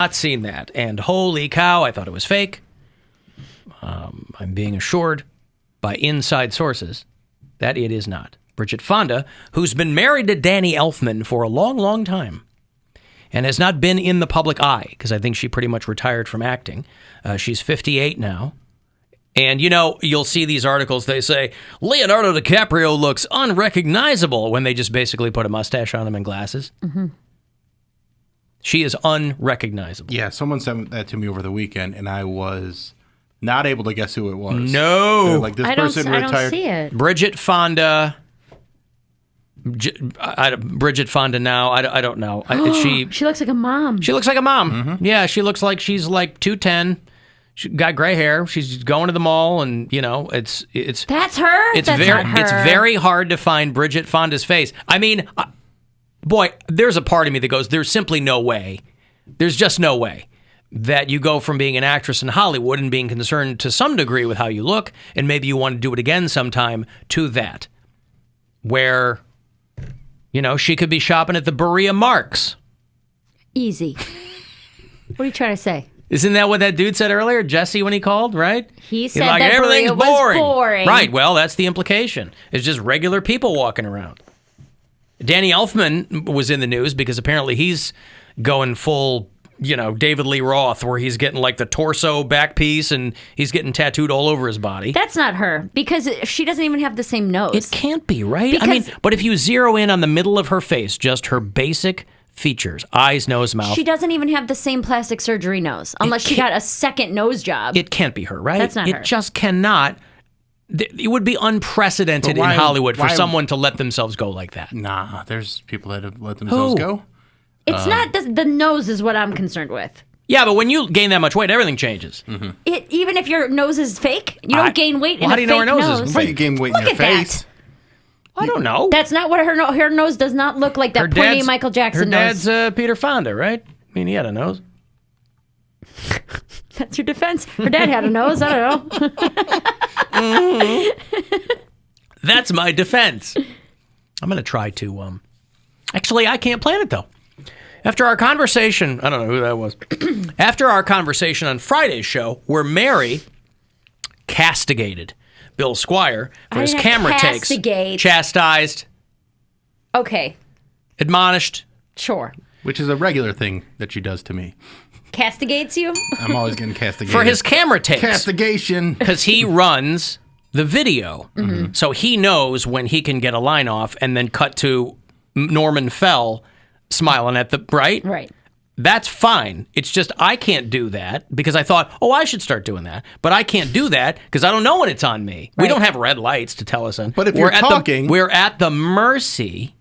not seen that. And holy cow, I thought it was fake. I'm being assured by inside sources that it is not. Bridget Fonda, who's been married to Danny Elfman for a long, long time and has not been in the public eye, because I think she pretty much retired from acting. She's 58 now. And, you'll see these articles, they say, Leonardo DiCaprio looks unrecognizable when they just basically put a mustache on him and glasses. Mm-hmm. She is unrecognizable. Yeah, someone sent that to me over the weekend, and I was not able to guess who it was. No. They're like, this person retired. I don't see it. Bridget Fonda. Bridget Fonda now. I don't know. She looks like a mom. She looks like a mom. Mm-hmm. Yeah, she looks like she's like 210. She got gray hair. She's going to the mall, and it's that's her. It's that's very not her. It's very hard to find Bridget Fonda's face. I mean, boy, there's a part of me that goes, there's simply no way. There's just no way that you go from being an actress in Hollywood and being concerned to some degree with how you look, and maybe you want to do it again sometime, to that, where, she could be shopping at the Berea Marks. Easy. What are you trying to say? Isn't that what that dude said earlier, Jesse, when he called, right? He said that everything's boring. Right, well, that's the implication. It's just regular people walking around. Danny Elfman was in the news because apparently he's going full, David Lee Roth, where he's getting like the torso back piece and he's getting tattooed all over his body. That's not her, because she doesn't even have the same nose. It can't be, right? But if you zero in on the middle of her face, just her basic features, eyes, nose, mouth. She doesn't even have the same plastic surgery nose, unless she got a second nose job. It can't be her, right? That's not her. It just cannot. It would be unprecedented in Hollywood for someone to let themselves go like that. Nah, there's people that have let themselves go. It's not the nose is what I'm concerned with. Yeah, but when you gain that much weight, everything changes. Mm-hmm. Even if your nose is fake, you don't gain weight in a fake nose. How do you know her nose is fake? But you gain weight in your face. That. I don't know. That's not what her nose does not look like. That pointy Michael Jackson nose. Her dad's Peter Fonda, right? I mean, he had a nose. That's your defense. Her dad had a nose. I don't know. That's my defense. I'm going to try to. Actually, I can't plan it though. After our conversation, I don't know who that was. After our conversation on Friday's show, where Mary castigated Bill Squire for his camera takes. Chastised. Okay. Admonished. Sure. Which is a regular thing that she does to me. Castigates you? I'm always getting castigated. For his camera takes. Castigation. Because he runs the video. Mm-hmm. So he knows when he can get a line off and then cut to Norman Fell smiling at the, right? Right. That's fine. It's just I can't do that because I thought, I should start doing that. But I can't do that because I don't know when it's on me. Right. We don't have red lights to tell us. But if you're talking... we're at the mercy...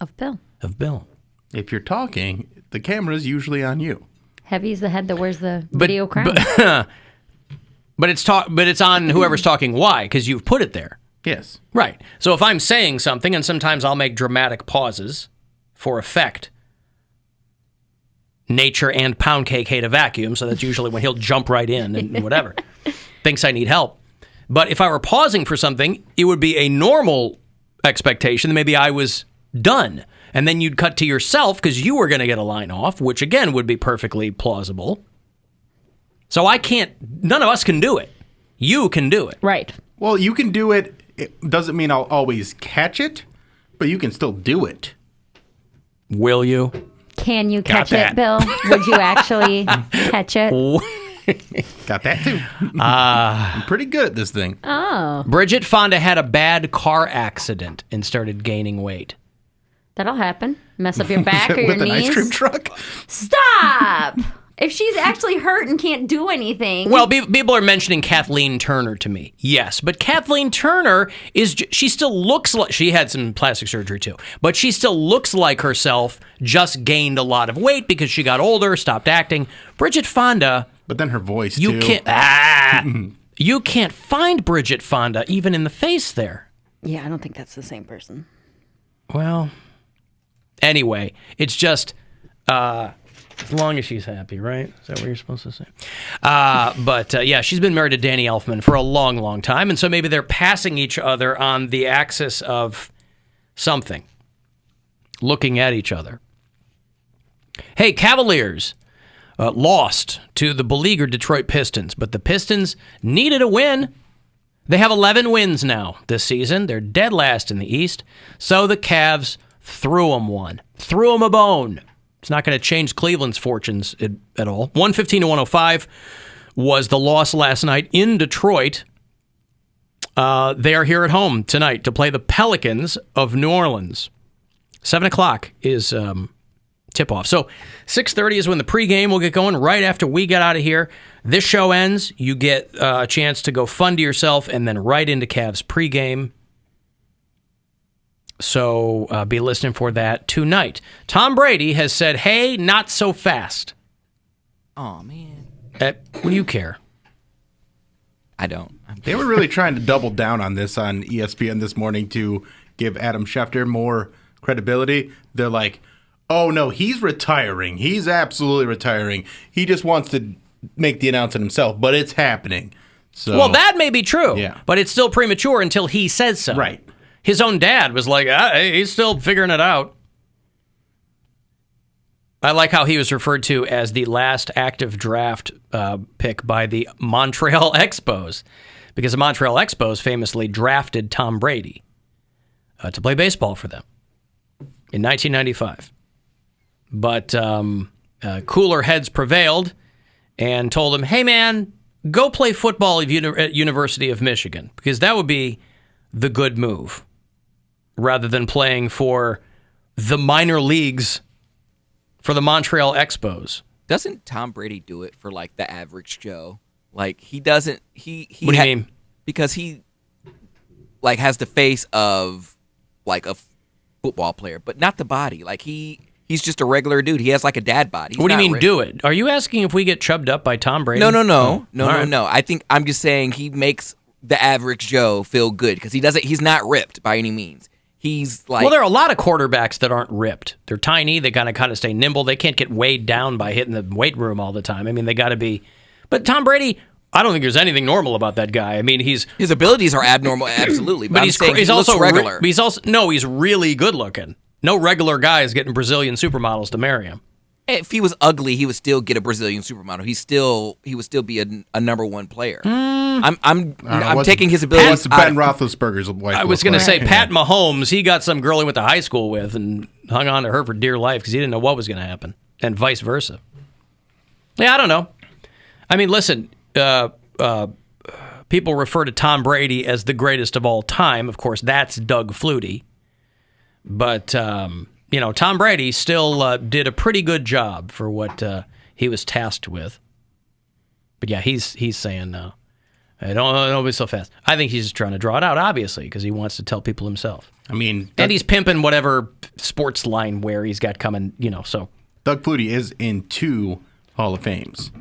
Of Bill. If you're talking, the camera's usually on you. Heavy's the head that wears the video crown. But it's on whoever's talking. Why? Because you've put it there. Yes. Right. So if I'm saying something, and sometimes I'll make dramatic pauses for effect. Nature and Poundcake hate a vacuum, so that's usually when he'll jump right in and whatever. Thinks I need help. But if I were pausing for something, it would be a normal expectation that maybe I was done. And then you'd cut to yourself because you were going to get a line off, which again would be perfectly plausible. So I can't, none of us can do it. You can do it. Right. Well, you can do it. It doesn't mean I'll always catch it, but you can still do it. Will you? Can you catch it, Bill? Would you actually catch it? Got that too. I'm pretty good at this thing. Oh. Bridget Fonda had a bad car accident and started gaining weight. That'll happen. Mess up your back or your knees. With an ice cream truck? Stop! If she's actually hurt and can't do anything. Well, people are mentioning Kathleen Turner to me. Yes, but Kathleen Turner she still looks like, she had some plastic surgery too, but she still looks like herself, just gained a lot of weight because she got older, stopped acting. Bridget Fonda. But then her voice too. You can't find Bridget Fonda even in the face there. Yeah, I don't think that's the same person. Well, anyway, it's just... as long as she's happy, right? Is that what you're supposed to say? But yeah, she's been married to Danny Elfman for a long, long time. And so maybe they're passing each other on the axis of something. Looking at each other. Hey, Cavaliers lost to the beleaguered Detroit Pistons. But the Pistons needed a win. They have 11 wins now this season. They're dead last in the East. So the Cavs threw them one. Threw them a bone. It's not going to change Cleveland's fortunes at all. 115-105 was the loss last night in Detroit. They are here at home tonight to play the Pelicans of New Orleans. 7 o'clock is tip-off. So 6:30 is when the pregame will get going right after we get out of here. This show ends. You get a chance to go fund yourself and then right into Cavs pregame. So be listening for that tonight. Tom Brady has said, hey, not so fast. Oh, man. What do you care? I don't. They were really trying to double down on this on ESPN this morning to give Adam Schefter more credibility. They're like, oh, no, he's retiring. He's absolutely retiring. He just wants to make the announcement himself, but it's happening. So, well, that may be true, yeah. But it's still premature until he says so. Right. His own dad was like, he's still figuring it out. I like how he was referred to as the last active draft pick by the Montreal Expos, because the Montreal Expos famously drafted Tom Brady to play baseball for them in 1995. But cooler heads prevailed and told him, hey, man, go play football at University of Michigan, because that would be the good move, rather than playing for the minor leagues for the Montreal Expos. Doesn't Tom Brady do it for, like, the average Joe? Like, he doesn't... What do you mean? Because he, like, has the face of, like, a football player, but not the body. Like, he's just a regular dude. He has, like, a dad body. What do you mean, do it? Are you asking if we get chubbed up by Tom Brady? No. I think I'm just saying he makes the average Joe feel good because he's not ripped by any means. He's like... Well, there are a lot of quarterbacks that aren't ripped. They're tiny. They kind of stay nimble. They can't get weighed down by hitting the weight room all the time. I mean, they got to be... But Tom Brady, I don't think there's anything normal about that guy. I mean, his abilities are abnormal, absolutely. But he's he also looks regular. He's really good looking. No regular guy is getting Brazilian supermodels to marry him. If he was ugly, he would still get a Brazilian supermodel. He would still be a number one player. I'm taking his ability. What's Ben Roethlisberger's wife? I was going to say Pat Mahomes. He got some girl he went to high school with and hung on to her for dear life because he didn't know what was going to happen, and vice versa. Yeah, I don't know. I mean, listen. People refer to Tom Brady as the greatest of all time. Of course, that's Doug Flutie. But Tom Brady still did a pretty good job for what he was tasked with. But yeah, he's saying no. Don't be so fast. I think he's just trying to draw it out, obviously, because he wants to tell people himself. I mean, and he's pimping whatever sports line wear he's got coming. So Doug Flutie is in 2 Hall of Fames.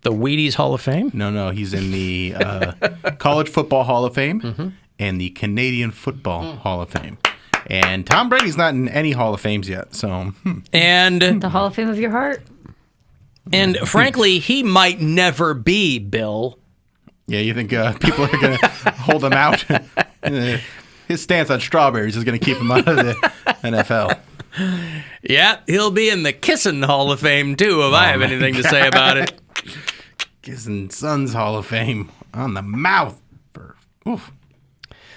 The Wheaties Hall of Fame? No, he's in the College Football Hall of Fame and the Canadian Football Hall of Fame. And Tom Brady's not in any Hall of Fames yet, so... And the Hall of Fame of your heart. And frankly, he might never be, Bill. Yeah, you think people are going to hold him out? His stance on strawberries is going to keep him out of the NFL. Yeah, he'll be in the Kissing Hall of Fame, too, if I have anything to say about it. Kissing Sons Hall of Fame on the mouth. Oof.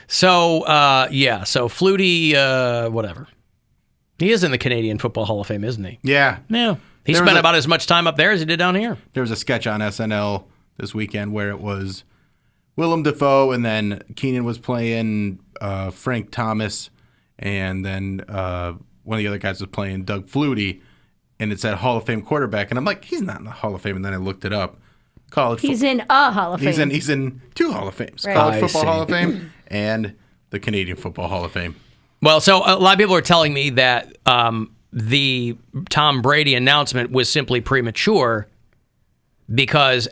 So, so Flutie, whatever. He is in the Canadian Football Hall of Fame, isn't he? Yeah. Yeah. He spent about as much time up there as he did down here. There was a sketch on SNL this weekend where it was Willem Dafoe, and then Keenan was playing Frank Thomas, and then one of the other guys was playing Doug Flutie, and it said Hall of Fame quarterback, and I'm like, he's not in the Hall of Fame, and then I looked it up. He's in a Hall of Fame. He's in 2 Hall of Fames. Right. College Football Hall of Fame and the Canadian Football Hall of Fame. Well, so a lot of people are telling me that the Tom Brady announcement was simply premature because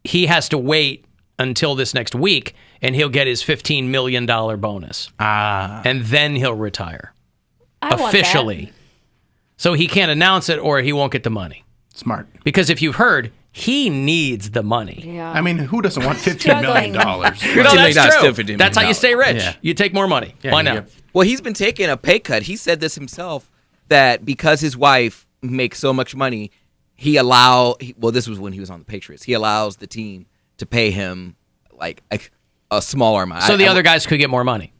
he has to wait until this next week and he'll get his $15 million bonus. And then he'll retire. Officially. So he can't announce it or he won't get the money. Smart. Because if you've heard, he needs the money. Yeah. I mean, who doesn't want $15 million? No, that's true. That's how you stay rich. Yeah. You take more money. Why not? Well, he's been taking a pay cut. He said this himself, that because his wife makes so much money, this was when he was on the Patriots. He allows the team to pay him like a smaller amount. So the other guys could get more money.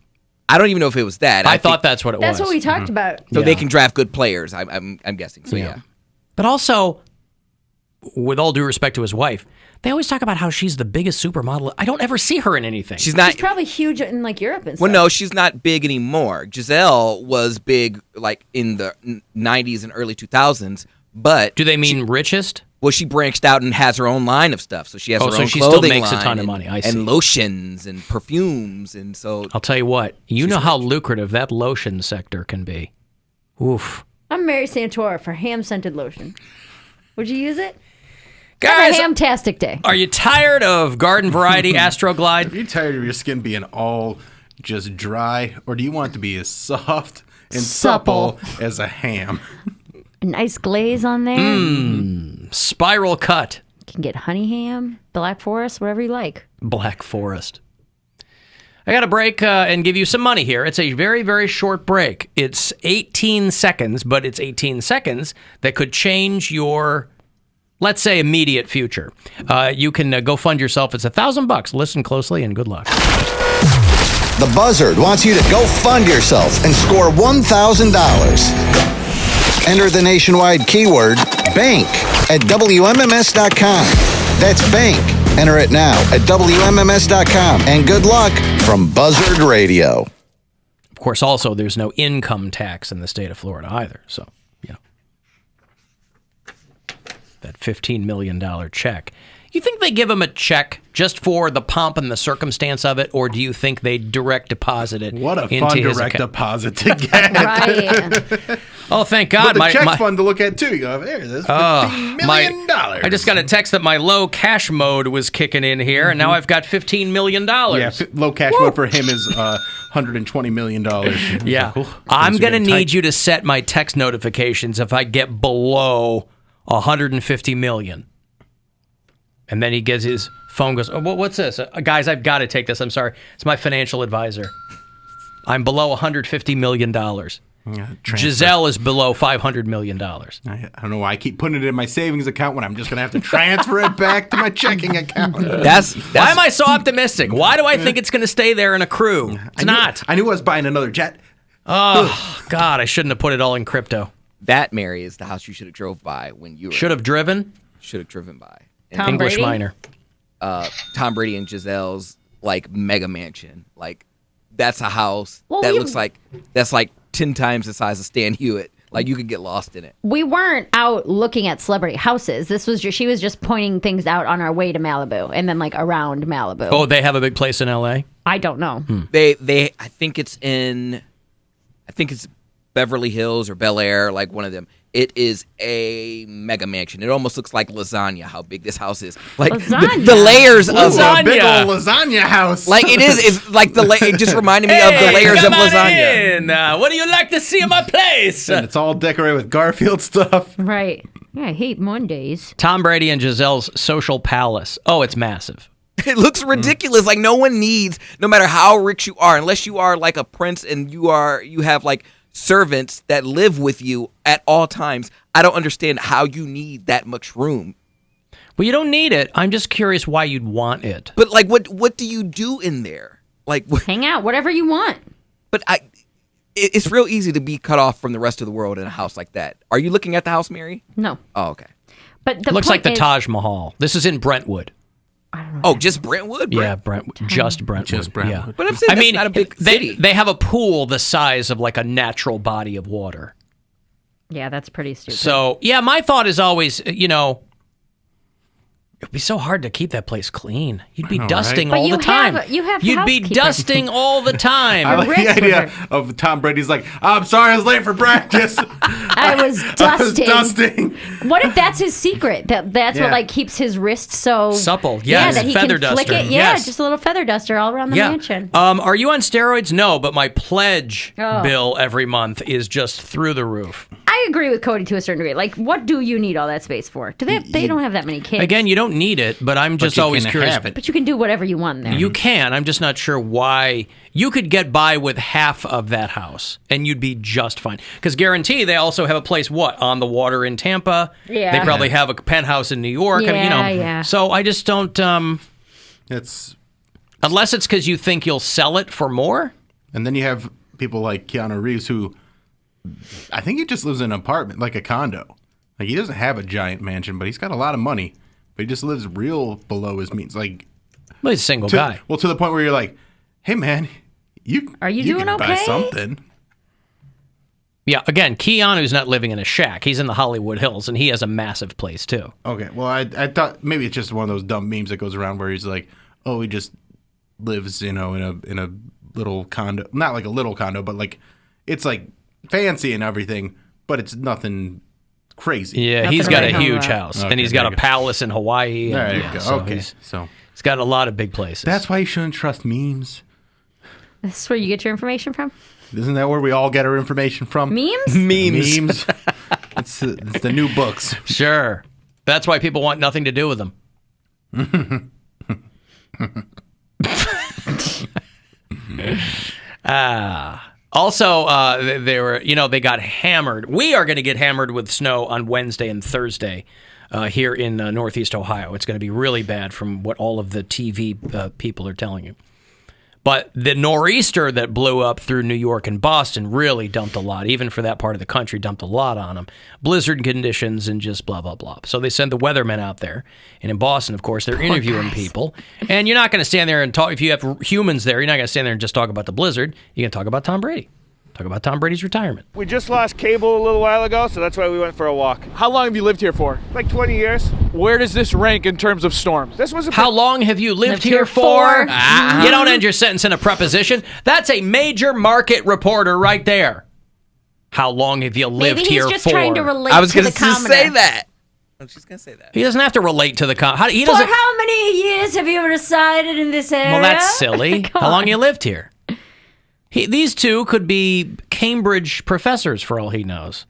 I don't even know if it was that. I thought that's what it was. That's what we talked about. So they can draft good players. I'm guessing. So yeah. But also, with all due respect to his wife, they always talk about how she's the biggest supermodel. I don't ever see her in anything. She's not. She's probably huge in like Europe and stuff. Well, no, she's not big anymore. Giselle was big like in the 90s and early 2000s. But do they mean richest? Well, she branched out and has her own line of stuff. So she has her own she clothing still makes line a ton of money. I see. And lotions and perfumes. And so I'll tell you what. You know how lucrative that lotion sector can be. Oof. I'm Mary Santora for ham-scented lotion. Would you use it? Guys, have a ham-tastic day. Are you tired of garden variety Astroglide? Are you tired of your skin being all just dry, or do you want it to be as soft and supple as a ham? A nice glaze on there. Spiral cut. You can get honey ham, black forest, whatever you like. Black Forest. I got to break and give you some money here. It's a very, very short break. It's 18 seconds, but it's 18 seconds that could change your, let's say, immediate future. You can go fund yourself. It's $1,000. Listen closely and good luck. The Buzzard wants you to go fund yourself and score $1,000. Enter the nationwide keyword BANK at WMMS.com. That's BANK. Enter it now at WMMS.com. And good luck from Buzzard Radio. Of course, also, there's no income tax in the state of Florida either. So, that $15 million check. You think they give him a check just for the pomp and the circumstance of it, or do you think they direct deposit it What a into fun his direct account? deposit to get. Right. Oh, thank God. But the check's fun to look at, too. You go, there's $15 million. I just got a text that my low cash mode was kicking in here, and now I've got $15 million. Yeah, low cash mode for him is $120 million. Yeah. I'm going to need you to set my text notifications if I get below $150 million. And then he gets his phone, goes, oh, what's this? Guys, I've got to take this. I'm sorry. It's my financial advisor. I'm below $150 million. Giselle is below $500 million. I don't know why I keep putting it in my savings account when I'm just going to have to transfer it back to my checking account. Why am I so optimistic? Why do I think it's going to stay there and accrue? It's not. I knew I was buying another jet. Oh, God, I shouldn't have put it all in crypto. that, Mary, is the house you should have drove by when you were Should have driven? Should have driven by. Tom English Brady? minor. Tom Brady and Giselle's like mega mansion. Like that's a house Well, that we- looks like that's like 10 times the size of Stan Hewitt. Like you could get lost in it. We weren't out looking at celebrity houses. This was she was just pointing things out on our way to Malibu and then like around Malibu. Oh, they have a big place in L.A.? I don't know. They I think it's Beverly Hills or Bel Air, like one of them. It is a mega mansion. It almost looks like lasagna, how big this house is. Like Lasagna? the layers of A big old lasagna house. like it is. It's like it just reminded me of the layers of lasagna. What do you like to see in my place? And it's all decorated with Garfield stuff. Right. Yeah, I hate Mondays. Tom Brady and Giselle's social palace. Oh, it's massive. It looks ridiculous. Like no one needs, no matter how rich you are, unless you are like a prince and you have like servants that live with you at all times. I don't understand how you need that much room. Well, you don't need it. I'm just curious why you'd want it. But like, what do you do in there? Like, Hang out, whatever you want. but it's real easy to be cut off from the rest of the world in a house like that. Are you looking at the house, Mary? No. Oh, okay. But the Looks like point the is- Taj Mahal. This is in Brentwood. I don't know. Oh, just Brentwood? Yeah, Brentwood. Just Brentwood. Just Brentwood. Yeah. But I'm saying that's not a big city. They have a pool the size of like a natural body of water. Yeah, that's pretty stupid. So, yeah, my thought is always, it'd be so hard to keep that place clean. You'd be know, dusting right? all But the time. you have You'd be housekeepers. dusting all the time. I like rich the with idea her. of Tom Brady's like, I'm sorry I was late for practice. I was I was dusting. dusting. What if that's his secret? That's Yeah. what like keeps his wrist so Supple. Yeah, that he feather can flick duster. it. Yeah, Yes. just a little feather duster all around the mansion. Are you on steroids? No, but my pledge Oh. bill every month is just through the roof. I I agree with Cody to a certain degree. Like, what do you need all that space for? Do they don't have that many kids. Again, you don't need it, but I'm just you always can curious. have it. But you can do whatever you want there. You can. I'm just not sure why. You could get by with half of that house, and you'd be just fine. Because guarantee they also have a place, on the water in Tampa. Yeah. They probably have a penthouse in New York. Yeah, yeah. So I just don't... It's unless it's because you think you'll sell it for more. And then you have people like Keanu Reeves who, I think he just lives in an apartment, like a condo. Like he doesn't have a giant mansion, but he's got a lot of money. But he just lives real below his means. Like, Well, he's a single guy. Well, to the point where you're like, hey man, Are you doing can buy okay? something. Yeah, again, Keanu's not living in a shack. He's in the Hollywood Hills, and he has a massive place, too. Okay, well, I thought maybe it's just one of those dumb memes that goes around where he's like, oh, he just lives, in a little condo. Not like a little condo, but like it's like fancy and everything, but it's nothing crazy. Yeah, Nothing he's got to a write home huge about. house, Okay, and he's got there a you go. palace in Hawaii. There and, you go. So Okay, he's so got a lot of big places. that's why you shouldn't trust memes. This is where you get your information from? Isn't that where we all get our information from? Memes? Memes. it's the new books. Sure. That's why people want nothing to do with them. Also, they got hammered. We are going to get hammered with snow on Wednesday and Thursday here in Northeast Ohio. It's going to be really bad from what all of the TV people are telling you. But the nor'easter that blew up through New York and Boston really dumped a lot, even for that part of the country, dumped a lot on them. Blizzard conditions and just blah, blah, blah. So they send the weathermen out there. And in Boston, of course, they're interviewing people. And you're not going to stand there and talk. If you have humans there, you're not going to stand there and just talk about the blizzard. You're going to talk about Tom Brady. Talk about Tom Brady's retirement. We just lost cable a little while ago, so that's why we went for a walk. How long have you lived here for? Like 20 years. Where does this rank in terms of storms? This was a How long have you lived here here for? for? You don't end your sentence in a preposition. That's a major market reporter right there. How long have you lived Maybe here he's just for? trying to relate I was to going the to commoner. say that. She's going to say that. He doesn't have to relate to the he For doesn't. how many years have you resided in this area? Well, that's silly. Come How long on. you lived here? These two could be Cambridge professors for all he knows.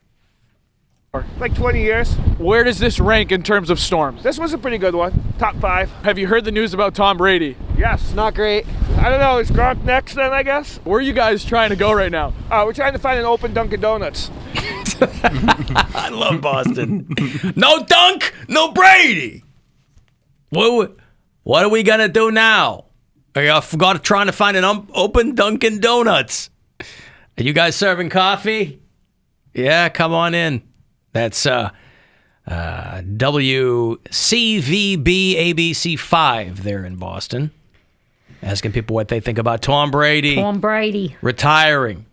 like 20 years. Where does this rank in terms of storms? This was a pretty good one. Top 5. Have you heard the news about Tom Brady? Yes. Not great. I don't know. Is Gronk next then, I guess? Where are you guys trying to go right now? We're trying to find an open Dunkin' Donuts. I love Boston. No Dunk, no Brady. What are we going to do now? I forgot trying to find an open Dunkin' Donuts. Are you guys serving coffee? Yeah, come on in. That's WCVB ABC 5 there in Boston. Asking people what they think about Tom Brady Tom Brady. retiring.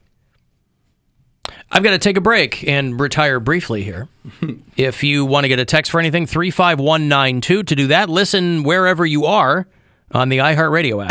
I've got to take a break and retire briefly here. If you want to get a text for anything, 35192. To do that, listen wherever you are on the iHeartRadio app.